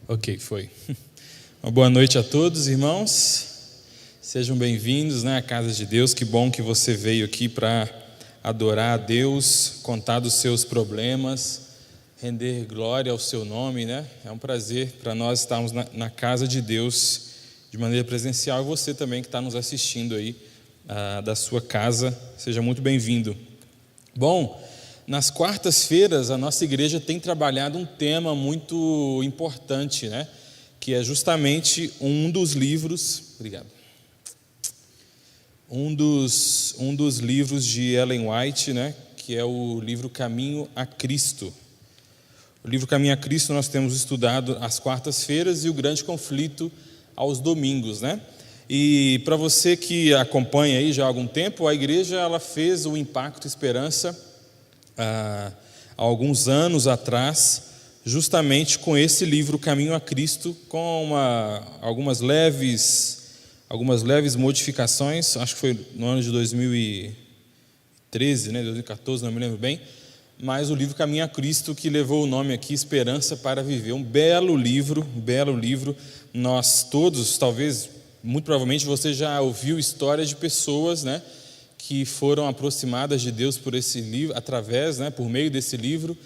Ok, foi. Uma boa noite a todos, irmãos. Sejam bem-vindos, à casa de Deus. Que bom que você veio aqui para adorar a Deus, contar dos seus problemas, render glória ao seu nome, É um prazer para nós estarmos na casa de Deus de maneira presencial. E você também que está nos assistindo aí da sua casa, seja muito bem-vindo. Bom, nas quartas-feiras a nossa igreja tem trabalhado um tema muito importante, que é justamente um dos livros, um dos livros de Ellen White, que é o livro Caminho a Cristo. O livro Caminho a Cristo nós temos estudado às quartas-feiras e o Grande Conflito aos domingos, E para você que acompanha aí já há algum tempo, a igreja ela fez o Impacto Esperança há alguns anos atrás, justamente com esse livro Caminho a Cristo, com algumas leves modificações. Acho que foi no ano de 2013, 2014, não me lembro bem, mas o livro Caminho a Cristo, que levou o nome aqui Esperança para Viver. Um belo livro. Nós todos, talvez, muito provavelmente você já ouviu histórias de pessoas, que foram aproximadas de Deus por esse livro, por meio desse livro,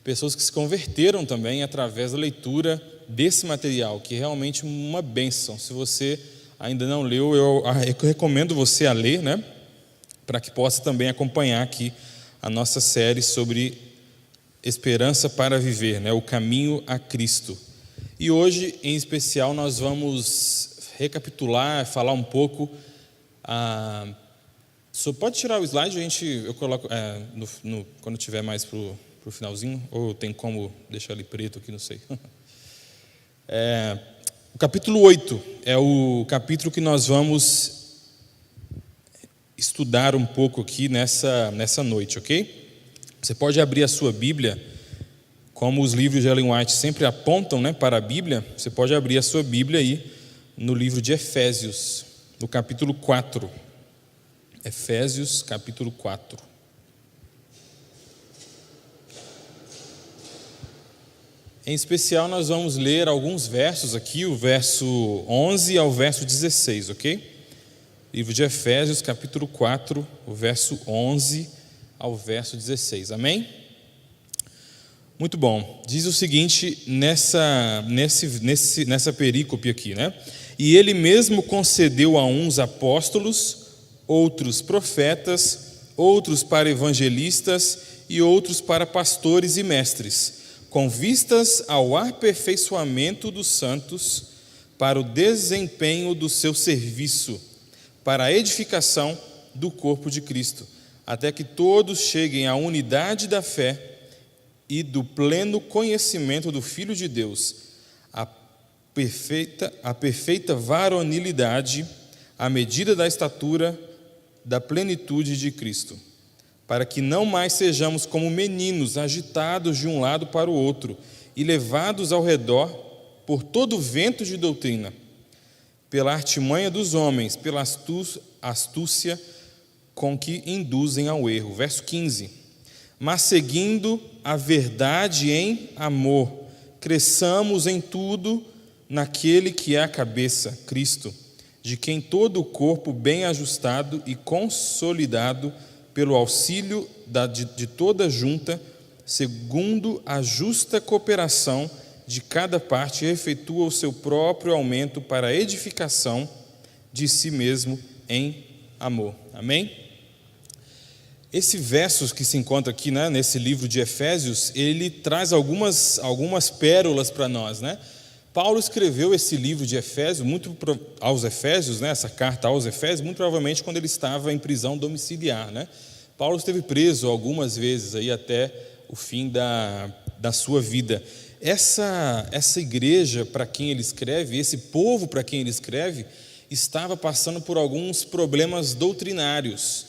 pessoas que se converteram também através da leitura desse material, que é realmente uma bênção. Se você ainda não leu, eu recomendo você a ler, para que possa também acompanhar aqui a nossa série sobre Esperança para Viver, o Caminho a Cristo. E hoje, em especial, nós vamos recapitular, falar um pouco pode tirar o slide, eu coloco quando tiver mais para o finalzinho, ou tem como deixar ele preto aqui, não sei. O capítulo 8 é o capítulo que nós vamos estudar um pouco aqui nessa noite, ok? Você pode abrir a sua Bíblia, como os livros de Ellen White sempre apontam, para a Bíblia. Você pode abrir a sua Bíblia aí no livro de Efésios, no capítulo 4. Efésios, capítulo 4. Em especial, nós vamos ler alguns versos aqui, o verso 11 ao verso 16, ok? Livro de Efésios, capítulo 4, o verso 11 ao verso 16, amém? Muito bom. Diz o seguinte, nessa perícope aqui, E ele mesmo concedeu a uns apóstolos, outros profetas, outros para evangelistas e outros para pastores e mestres, com vistas ao aperfeiçoamento dos santos, para o desempenho do seu serviço, para a edificação do corpo de Cristo, até que todos cheguem à unidade da fé e do pleno conhecimento do Filho de Deus, a perfeita varonilidade, à medida da estatura da plenitude de Cristo, para que não mais sejamos como meninos agitados de um lado para o outro e levados ao redor por todo vento de doutrina, pela artimanha dos homens, pela astúcia com que induzem ao erro. Verso 15. Mas seguindo a verdade em amor, cresçamos em tudo naquele que é a cabeça, Cristo, de quem todo o corpo bem ajustado e consolidado pelo auxílio de toda junta, segundo a justa cooperação de cada parte, efetua o seu próprio aumento para a edificação de si mesmo em amor. Amém? Esse verso que se encontra aqui, nesse livro de Efésios, ele traz algumas pérolas para nós, Paulo escreveu esse livro de Efésios, aos Efésios, essa carta aos Efésios, muito provavelmente quando ele estava em prisão domiciliar, Paulo esteve preso algumas vezes aí até o fim da sua vida. Essa igreja para quem ele escreve, esse povo para quem ele escreve, estava passando por alguns problemas doutrinários,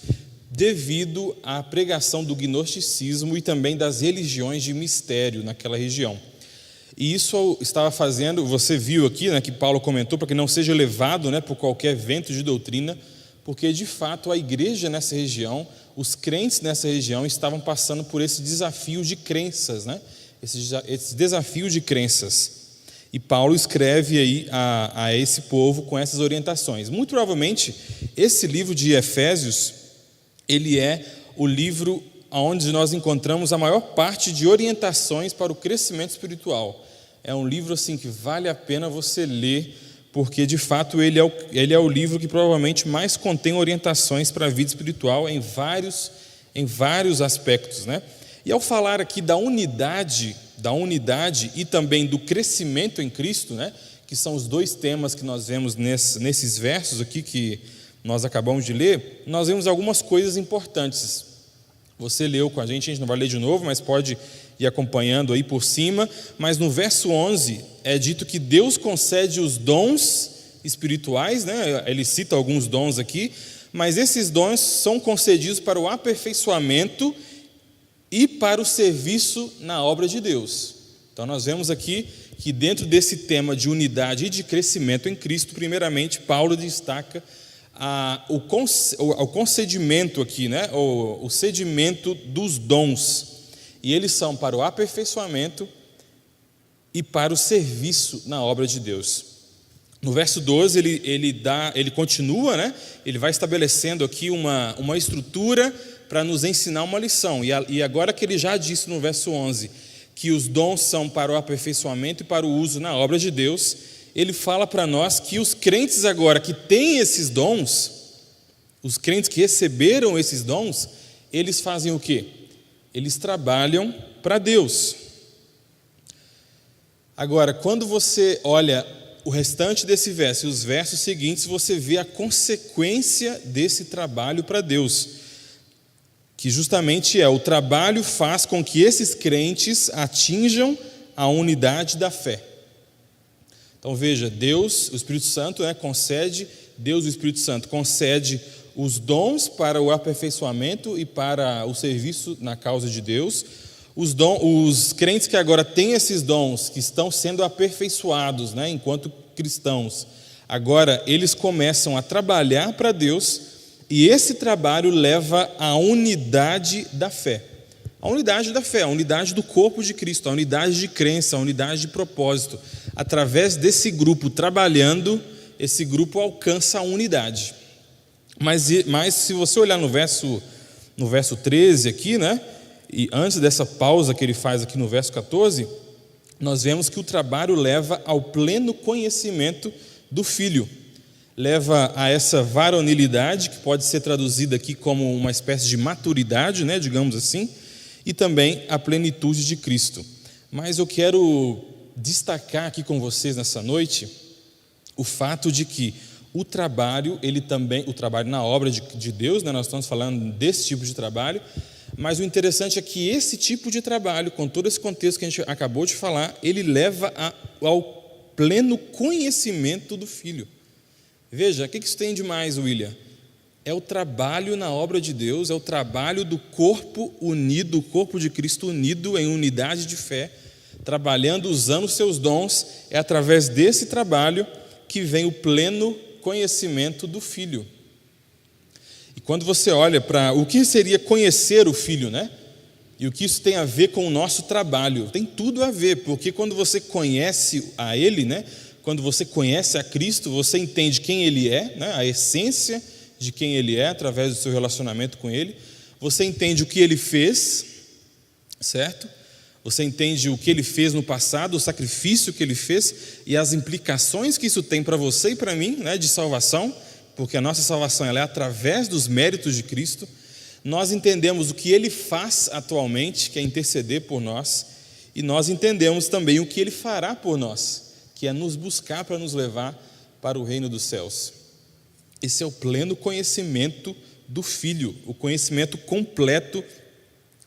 devido à pregação do gnosticismo e também das religiões de mistério naquela região. E isso estava fazendo, você viu aqui, que Paulo comentou, para que não seja levado por qualquer vento de doutrina, porque de fato a igreja nessa região, os crentes nessa região estavam passando por esse desafio de crenças, esse desafio de crenças. E Paulo escreve aí a esse povo com essas orientações. Muito provavelmente, esse livro de Efésios, ele é o livro onde nós encontramos a maior parte de orientações para o crescimento espiritual. É um livro assim que vale a pena você ler, porque de fato ele é o livro que provavelmente mais contém orientações para a vida espiritual em vários aspectos, né? E ao falar aqui da unidade e também do crescimento em Cristo, né, que são os dois temas que nós vemos nesses versos aqui que nós acabamos de ler, nós vemos algumas coisas importantes. Você leu com a gente não vai ler de novo, mas pode ir acompanhando aí por cima. Mas no verso 11 é dito que Deus concede os dons espirituais, né? Ele cita alguns dons aqui, mas esses dons são concedidos para o aperfeiçoamento e para o serviço na obra de Deus. Então nós vemos aqui que dentro desse tema de unidade e de crescimento em Cristo, primeiramente Paulo destaca o concedimento aqui, né? o cedimento dos dons, e eles são para o aperfeiçoamento e para o serviço na obra de Deus. No verso 12 ele continua, né? Ele vai estabelecendo aqui uma estrutura para nos ensinar uma lição, e agora que ele já disse no verso 11 que os dons são para o aperfeiçoamento e para o uso na obra de Deus, ele fala para nós que os crentes agora que têm esses dons, os crentes que receberam esses dons, eles fazem o quê? Eles trabalham para Deus. Agora, quando você olha o restante desse verso e os versos seguintes, você vê a consequência desse trabalho para Deus, que justamente o trabalho faz com que esses crentes atinjam a unidade da fé. Então veja, Deus, o Espírito Santo, Deus, o Espírito Santo, concede os dons para o aperfeiçoamento e para o serviço na causa de Deus. Os crentes que agora têm esses dons, que estão sendo aperfeiçoados, né, enquanto cristãos, agora eles começam a trabalhar para Deus, e esse trabalho leva à unidade da fé. A unidade da fé, a unidade do corpo de Cristo, a unidade de crença, a unidade de propósito. Através desse grupo trabalhando, esse grupo alcança a unidade. Mas se você olhar no verso 13 aqui, né, e antes dessa pausa que ele faz aqui no verso 14, nós vemos que o trabalho leva ao pleno conhecimento do Filho. Leva a essa varonilidade, que pode ser traduzida aqui como uma espécie de maturidade, né, digamos assim, e também a plenitude de Cristo. Mas eu quero destacar aqui com vocês nessa noite o fato de que o trabalho na obra de Deus, né, nós estamos falando desse tipo de trabalho, mas o interessante é que esse tipo de trabalho, com todo esse contexto que a gente acabou de falar, ele leva ao pleno conhecimento do Filho. Veja, o que isso tem de mais, William? É o trabalho na obra de Deus, é o trabalho do corpo unido, o corpo de Cristo unido em unidade de fé, trabalhando, usando os seus dons. É através desse trabalho que vem o pleno conhecimento do Filho. E quando você olha para o que seria conhecer o Filho, né? E o que isso tem a ver com o nosso trabalho? Tem tudo a ver, porque quando você conhece a Ele, né? Quando você conhece a Cristo, você entende quem Ele é, né? A essência de quem Ele é, através do seu relacionamento com Ele. Você entende o que Ele fez, certo? Você entende o que Ele fez no passado, o sacrifício que Ele fez e as implicações que isso tem para você e para mim, né, de salvação, porque a nossa salvação ela é através dos méritos de Cristo. Nós entendemos o que Ele faz atualmente, que é interceder por nós, e nós entendemos também o que Ele fará por nós, que é nos buscar para nos levar para o reino dos céus. Esse é o pleno conhecimento do Filho, o conhecimento completo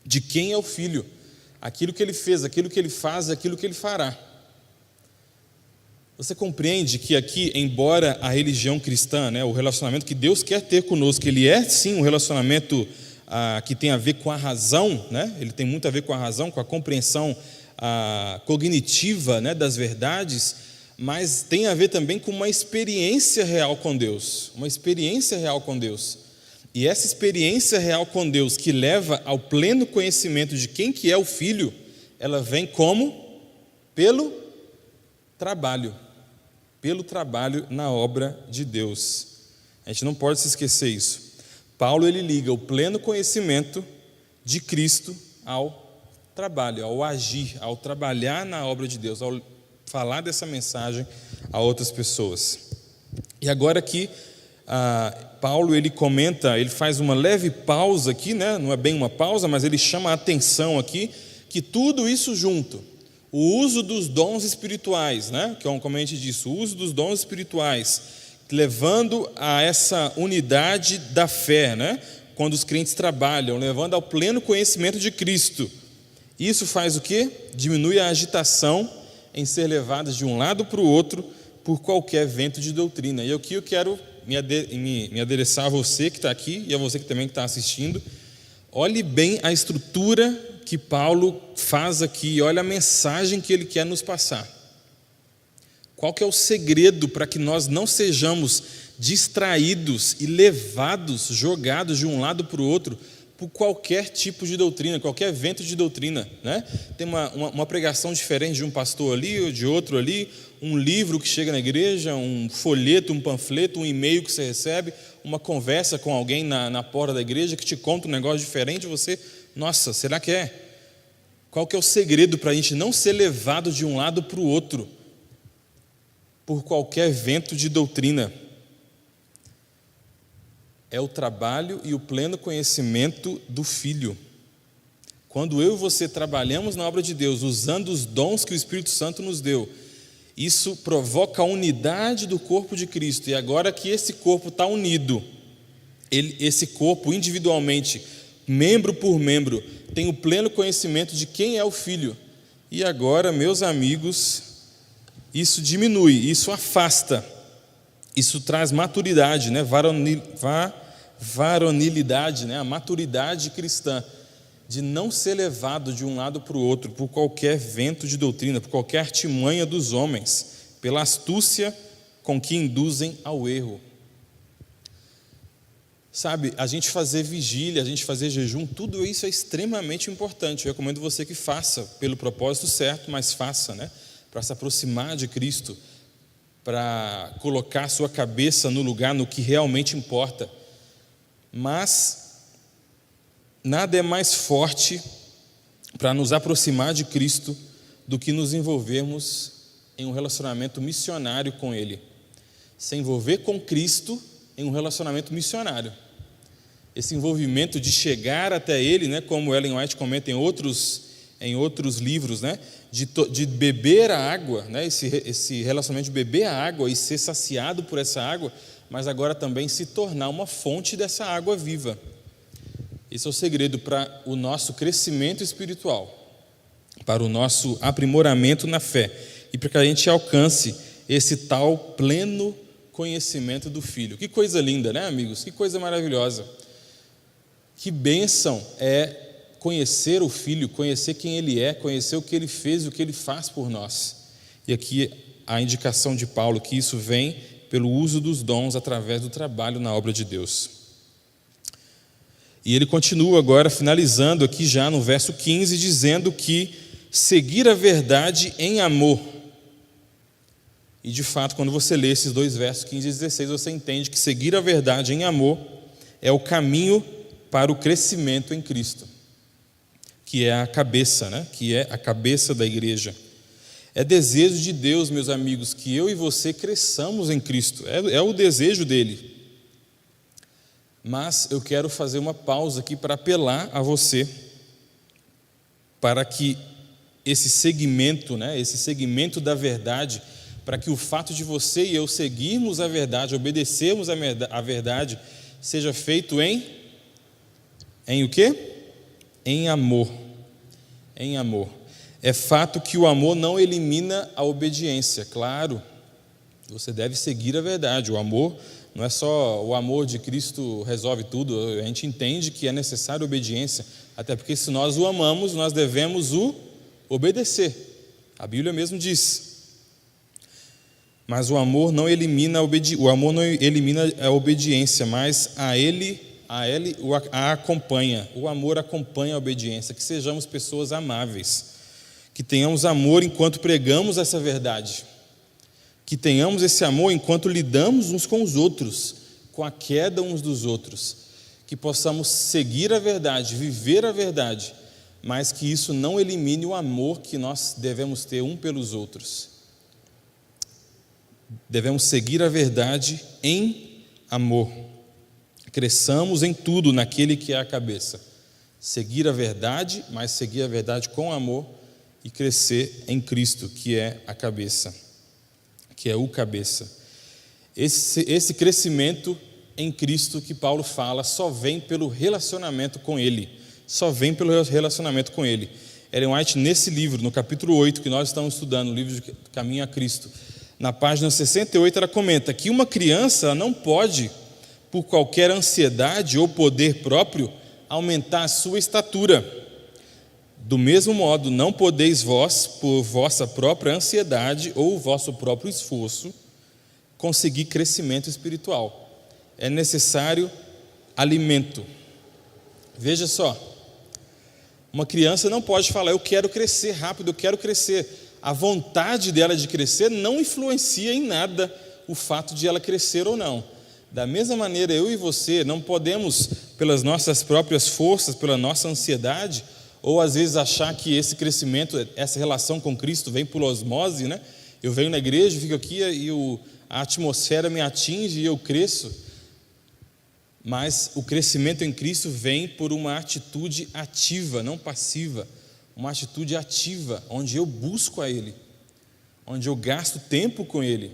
de quem é o Filho, aquilo que Ele fez, aquilo que Ele faz, aquilo que Ele fará. Você compreende que aqui, embora a religião cristã, né, o relacionamento que Deus quer ter conosco, ele é sim um relacionamento que tem a ver com a razão, né? Ele tem muito a ver com a razão, com a compreensão cognitiva, né, das verdades, mas tem a ver também com uma experiência real com Deus, uma experiência real com Deus. E essa experiência real com Deus que leva ao pleno conhecimento de quem que é o Filho, ela vem como? Pelo trabalho, pelo trabalho na obra de Deus. A gente não pode se esquecer isso. Paulo, ele liga o pleno conhecimento de Cristo ao trabalho, ao agir, ao trabalhar na obra de Deus, ao falar dessa mensagem a outras pessoas. E agora aqui, Paulo, ele comenta, ele faz uma leve pausa aqui, né? Não é bem uma pausa, mas ele chama a atenção aqui, que tudo isso junto, o uso dos dons espirituais, né? Como a gente disse, o uso dos dons espirituais, levando a essa unidade da fé, né? Quando os crentes trabalham, levando ao pleno conhecimento de Cristo. Isso faz o quê? Diminui a agitação em ser levadas de um lado para o outro por qualquer vento de doutrina. E aqui eu quero me adereçar a você que está aqui e a você que também está assistindo. Olhe bem a estrutura que Paulo faz aqui, olha a mensagem que ele quer nos passar. Qual que é o segredo para que nós não sejamos distraídos e levados, jogados de um lado para o outro por qualquer tipo de doutrina, qualquer vento de doutrina, né? Tem uma pregação diferente de um pastor ali ou de outro ali, um livro que chega na igreja, um folheto, um panfleto, um e-mail que você recebe, uma conversa com alguém na porta da igreja que te conta um negócio diferente, e você, nossa, será que é? Qual que é o segredo para a gente não ser levado de um lado para o outro por qualquer vento de doutrina? É o trabalho e o pleno conhecimento do Filho. Quando eu e você trabalhamos na obra de Deus, usando os dons que o Espírito Santo nos deu, isso provoca a unidade do corpo de Cristo. E agora que esse corpo está unido, esse corpo individualmente, membro por membro, tem o pleno conhecimento de quem é o Filho. E agora, meus amigos, isso diminui, isso afasta. Isso traz maturidade, né? Varonilidade, né? A maturidade cristã, de não ser levado de um lado para o outro por qualquer vento de doutrina, por qualquer artimanha dos homens, pela astúcia com que induzem ao erro. Sabe, a gente fazer vigília, a gente fazer jejum, tudo isso é extremamente importante. Eu recomendo você que faça pelo propósito certo, mas faça, né? Para se aproximar de Cristo, para colocar sua cabeça no lugar, no que realmente importa. Mas nada é mais forte para nos aproximar de Cristo do que nos envolvermos em um relacionamento missionário com Ele. Se envolver com Cristo em um relacionamento missionário. Esse envolvimento de chegar até Ele, né, como Ellen White comenta em outros livros, né, de beber a água, né, esse relacionamento de beber a água e ser saciado por essa água, mas agora também se tornar uma fonte dessa água viva. Esse é o segredo para o nosso crescimento espiritual, para o nosso aprimoramento na fé e para que a gente alcance esse tal pleno conhecimento do Filho. Que coisa linda, né, amigos? Que coisa maravilhosa. Que bênção é conhecer o Filho, conhecer quem Ele é, conhecer o que Ele fez e o que Ele faz por nós. E aqui a indicação de Paulo, que isso vem pelo uso dos dons através do trabalho na obra de Deus. E ele continua agora, finalizando aqui já no verso 15, dizendo que seguir a verdade em amor. E de fato, quando você lê esses dois versos 15 e 16, você entende que seguir a verdade em amor é o caminho para o crescimento em Cristo, que é a cabeça, né? Que é a cabeça da igreja. É desejo de Deus, meus amigos, que eu e você cresçamos em Cristo. É o desejo dele. Mas eu quero fazer uma pausa aqui para apelar a você para que esse segmento, né, esse segmento da verdade, para que o fato de você e eu seguirmos a verdade, obedecermos a verdade, seja feito em o quê? Em amor. Em amor. É fato que o amor não elimina a obediência, claro. Você deve seguir a verdade. O amor não é só o amor de Cristo resolve tudo. A gente entende que é necessária obediência, até porque se nós o amamos, nós devemos o obedecer. A Bíblia mesmo diz. Mas o amor não elimina a obediência, mas a ele a acompanha. O amor acompanha a obediência. Que sejamos pessoas amáveis, que tenhamos amor enquanto pregamos essa verdade, que tenhamos esse amor enquanto lidamos uns com os outros, com a queda uns dos outros, que possamos seguir a verdade, viver a verdade, mas que isso não elimine o amor que nós devemos ter um pelos outros. Devemos seguir a verdade em amor. Cresçamos em tudo naquele que é a cabeça. Seguir a verdade, mas seguir a verdade com amor e crescer em Cristo, que é a cabeça, que é o cabeça. Esse crescimento em Cristo que Paulo fala só vem pelo relacionamento com Ele. Só vem pelo relacionamento com Ele. Ellen White, nesse livro, no capítulo 8, que nós estamos estudando, o livro de Caminho a Cristo, na página 68, ela comenta que uma criança não pode, por qualquer ansiedade ou poder próprio, aumentar a sua estatura. Do mesmo modo, não podeis vós, por vossa própria ansiedade ou vosso próprio esforço, conseguir crescimento espiritual. É necessário alimento. Veja só, uma criança não pode falar, eu quero crescer rápido, eu quero crescer. A vontade dela de crescer não influencia em nada o fato de ela crescer ou não. Da mesma maneira, eu e você não podemos, pelas nossas próprias forças, pela nossa ansiedade, ou às vezes achar que esse crescimento, essa relação com Cristo vem por osmose, né? Eu venho na igreja, fico aqui e a atmosfera me atinge e eu cresço. Mas o crescimento em Cristo vem por uma atitude ativa, não passiva. Uma atitude ativa, onde eu busco a Ele, onde eu gasto tempo com Ele,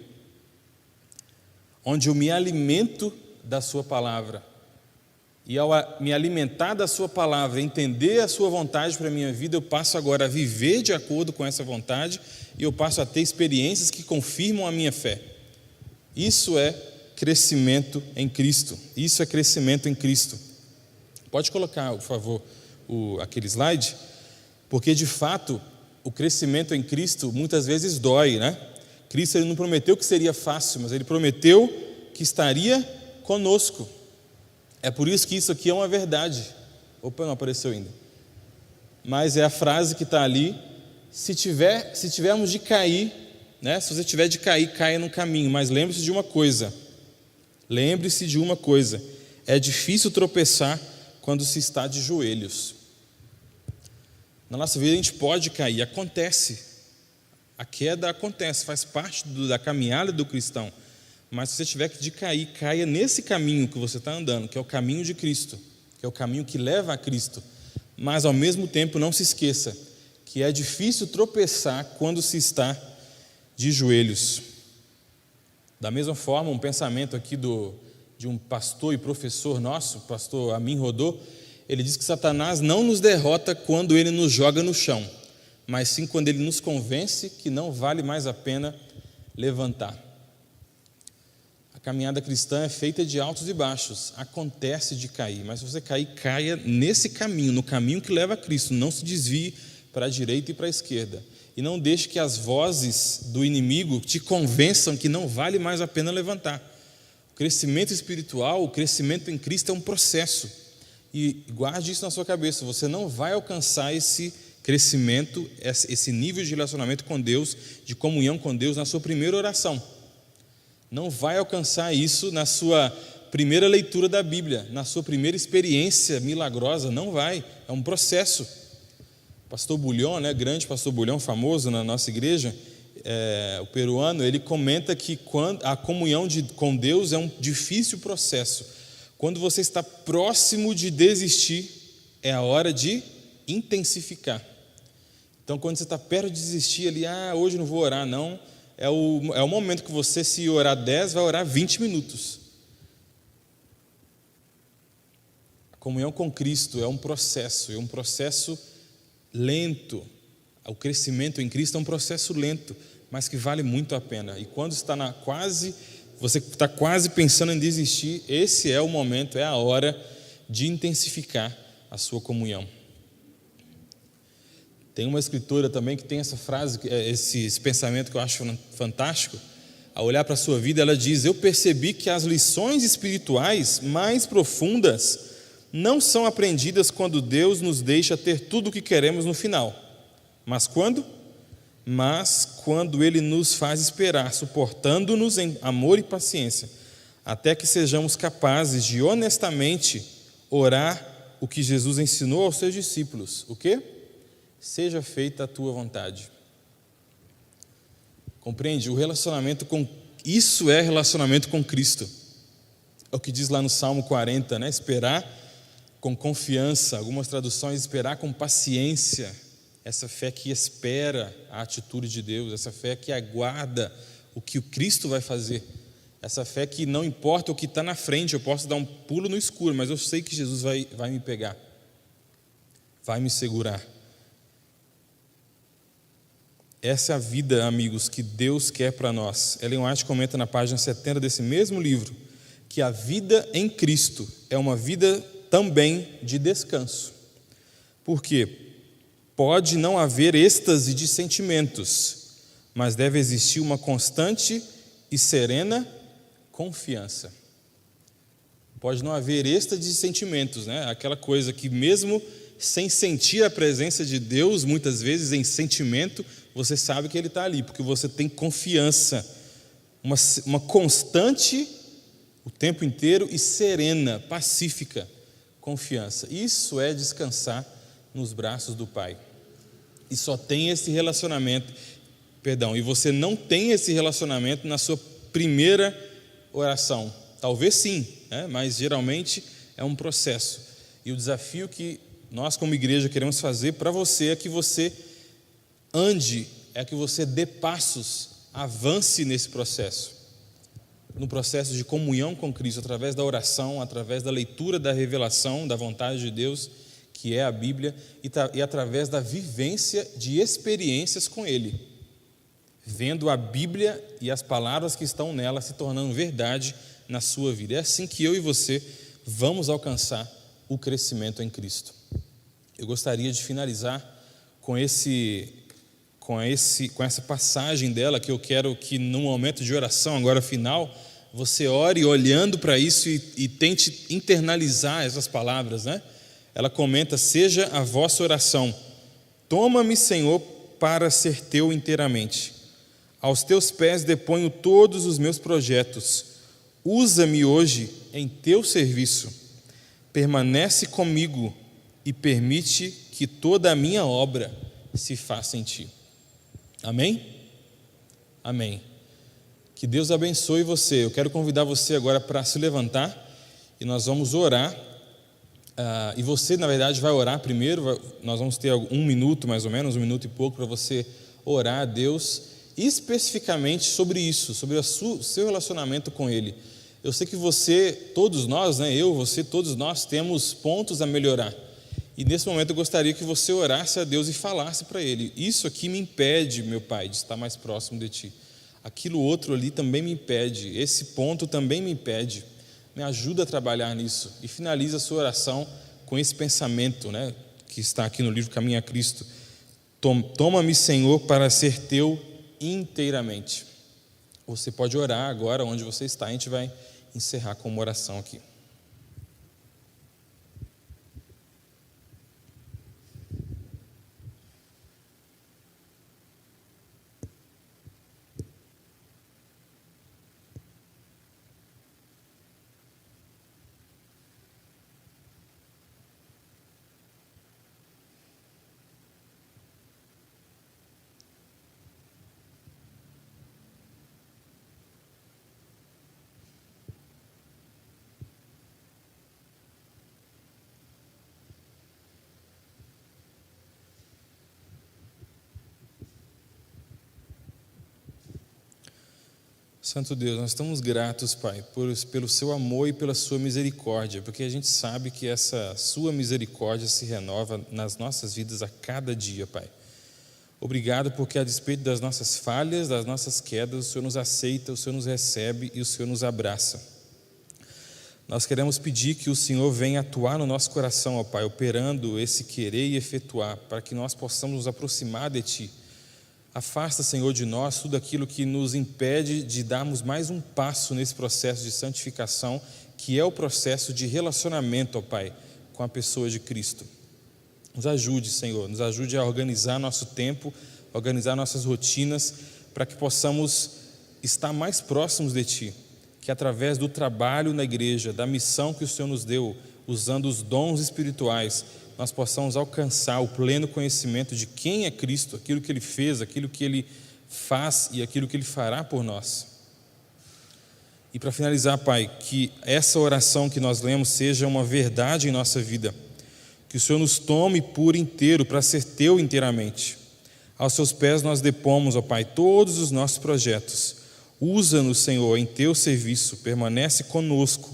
onde eu me alimento da Sua palavra. E ao me alimentar da Sua palavra, entender a Sua vontade para a minha vida, eu passo agora a viver de acordo com essa vontade e eu passo a ter experiências que confirmam a minha fé. Isso é crescimento em Cristo. Isso é crescimento em Cristo. Pode colocar, por favor, aquele slide, porque de fato o crescimento em Cristo muitas vezes dói, né? Cristo ele não prometeu que seria fácil, mas Ele prometeu que estaria conosco. É por isso que isso aqui é uma verdade. Opa, não apareceu ainda. Mas é a frase que está ali. Se tivermos de cair, né? Se você tiver de cair, caia no caminho. Mas lembre-se de uma coisa. Lembre-se de uma coisa. É difícil tropeçar quando se está de joelhos. Na nossa vida a gente pode cair, acontece. A queda acontece, faz parte da caminhada do cristão. Mas se você tiver de cair, caia nesse caminho que você está andando, que é o caminho de Cristo, que é o caminho que leva a Cristo. Mas ao mesmo tempo não se esqueça que é difícil tropeçar quando se está de joelhos. Da mesma forma, um pensamento aqui de um pastor e professor nosso, pastor Amin Rodô, ele diz que Satanás não nos derrota quando ele nos joga no chão, mas sim quando ele nos convence que não vale mais a pena levantar. A caminhada cristã é feita de altos e baixos, acontece de cair, mas se você cair, caia nesse caminho, no caminho que leva a Cristo, não se desvie para a direita e para a esquerda, e não deixe que as vozes do inimigo te convençam que não vale mais a pena levantar. O crescimento espiritual, o crescimento em Cristo é um processo, e guarde isso na sua cabeça, você não vai alcançar esse crescimento, esse nível de relacionamento com Deus, de comunhão com Deus na sua primeira oração. Não vai alcançar isso na sua primeira leitura da Bíblia, na sua primeira experiência milagrosa, não vai, é um processo. Pastor Bulhão, né, grande pastor Bulhão, famoso na nossa igreja, o peruano, ele comenta que a comunhão com Deus é um difícil processo. Quando você está próximo de desistir, é a hora de intensificar. Então, quando você está perto de desistir ali, hoje não vou orar, não. É o momento que você, se orar 10, vai orar 20 minutos. A comunhão com Cristo é um processo lento. O crescimento em Cristo é um processo lento, mas que vale muito a pena. E quando você está quase pensando em desistir, esse é o momento, é a hora de intensificar a sua comunhão. Tem uma escritora também que tem essa frase, esse pensamento que eu acho fantástico. Ao olhar para a sua vida, ela diz: eu percebi que as lições espirituais mais profundas não são aprendidas quando Deus nos deixa ter tudo o que queremos no final, mas quando mas quando Ele nos faz esperar, suportando-nos em amor e paciência, até que sejamos capazes de honestamente orar o que Jesus ensinou aos seus discípulos. O quê? Seja feita a tua vontade. Compreende? O relacionamento com... Isso é relacionamento com Cristo. É o que diz lá no Salmo 40, né? Esperar com confiança. Algumas traduções, esperar com paciência. Essa fé que espera a atitude de Deus. Essa fé que aguarda o que o Cristo vai fazer. Essa fé que não importa o que está na frente, eu posso dar um pulo no escuro, mas eu sei que Jesus vai me pegar. Vai me segurar. Essa é a vida, amigos, que Deus quer para nós. Ellen White comenta na página 70 desse mesmo livro que a vida em Cristo é uma vida também de descanso. Por quê? Pode não haver êxtase de sentimentos, mas deve existir uma constante e serena confiança. Pode não haver êxtase de sentimentos, né? Aquela coisa que mesmo sem sentir a presença de Deus, muitas vezes em sentimento, você sabe que Ele está ali, porque você tem confiança, uma constante o tempo inteiro e serena, pacífica confiança. Isso é descansar nos braços do Pai. E só tem esse relacionamento, e você não tem esse relacionamento na sua primeira oração. Talvez sim, né? Mas geralmente é um processo. E o desafio que nós como igreja queremos fazer para você é que você ande, é que você dê passos, avance nesse processo. No processo de comunhão com Cristo, através da oração, através da leitura da revelação, da vontade de Deus, que é a Bíblia, e através da vivência de experiências com Ele, vendo a Bíblia e as palavras que estão nela se tornando verdade na sua vida. É assim que eu e você vamos alcançar o crescimento em Cristo. Eu gostaria de finalizar com essa passagem dela, que eu quero que no momento de oração, agora final, você ore olhando para isso e tente internalizar essas palavras, né? Ela comenta: seja a vossa oração, toma-me, Senhor, para ser teu inteiramente. Aos teus pés deponho todos os meus projetos. Usa-me hoje em teu serviço. Permanece comigo e permite que toda a minha obra se faça em ti. Amém? Amém. Que Deus abençoe você. Eu quero convidar você agora para se levantar e nós vamos orar. E você, na verdade, vai orar primeiro. Nós vamos ter 1 minuto, mais ou menos, 1 minuto e pouco, para você orar a Deus especificamente sobre isso, sobre o seu relacionamento com Ele. Eu sei que você, todos nós, né, todos nós temos pontos a melhorar. E nesse momento eu gostaria que você orasse a Deus e falasse para Ele: isso aqui me impede, meu Pai, de estar mais próximo de Ti. Aquilo outro ali também me impede, esse ponto também me impede. Me ajuda a trabalhar nisso. E finaliza a sua oração com esse pensamento, né, que está aqui no livro Caminho a Cristo. Toma-me, Senhor, para ser teu inteiramente. Você pode orar agora onde você está. A gente vai encerrar com uma oração aqui. Santo Deus, nós estamos gratos, Pai, pelo seu amor e pela sua misericórdia, porque a gente sabe que essa sua misericórdia se renova nas nossas vidas a cada dia, Pai. Obrigado porque, a despeito das nossas falhas, das nossas quedas, o Senhor nos aceita, o Senhor nos recebe e o Senhor nos abraça. Nós queremos pedir que o Senhor venha atuar no nosso coração, ó Pai, operando esse querer e efetuar, para que nós possamos nos aproximar de Ti. Afasta, Senhor, de nós tudo aquilo que nos impede de darmos mais um passo nesse processo de santificação, que é o processo de relacionamento, ó Pai, com a pessoa de Cristo. Nos ajude, Senhor, nos ajude a organizar nosso tempo, organizar nossas rotinas, para que possamos estar mais próximos de Ti, que através do trabalho na igreja, da missão que o Senhor nos deu, usando os dons espirituais, nós possamos alcançar o pleno conhecimento de quem é Cristo, aquilo que Ele fez, aquilo que Ele faz e aquilo que Ele fará por nós. E para finalizar, Pai, que essa oração que nós lemos seja uma verdade em nossa vida, que o Senhor nos tome por inteiro, para ser Teu inteiramente. Aos Seus pés nós depomos, ó Pai, todos os nossos projetos. Usa-nos, Senhor, em Teu serviço, permanece conosco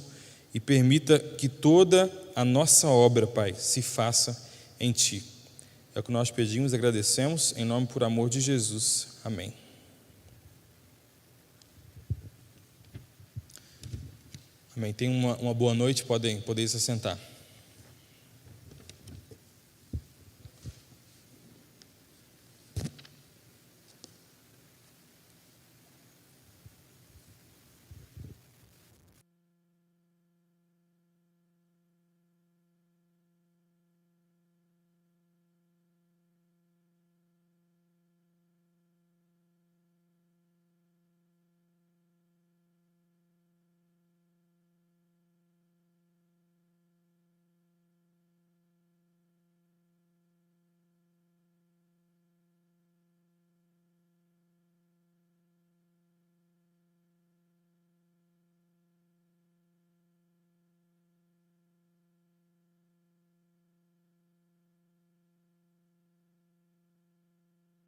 e permita que toda a nossa obra, Pai, se faça em Ti. É o que nós pedimos e agradecemos, em nome e por amor de Jesus. Amém. Amém. Tenham uma boa noite, podem se assentar.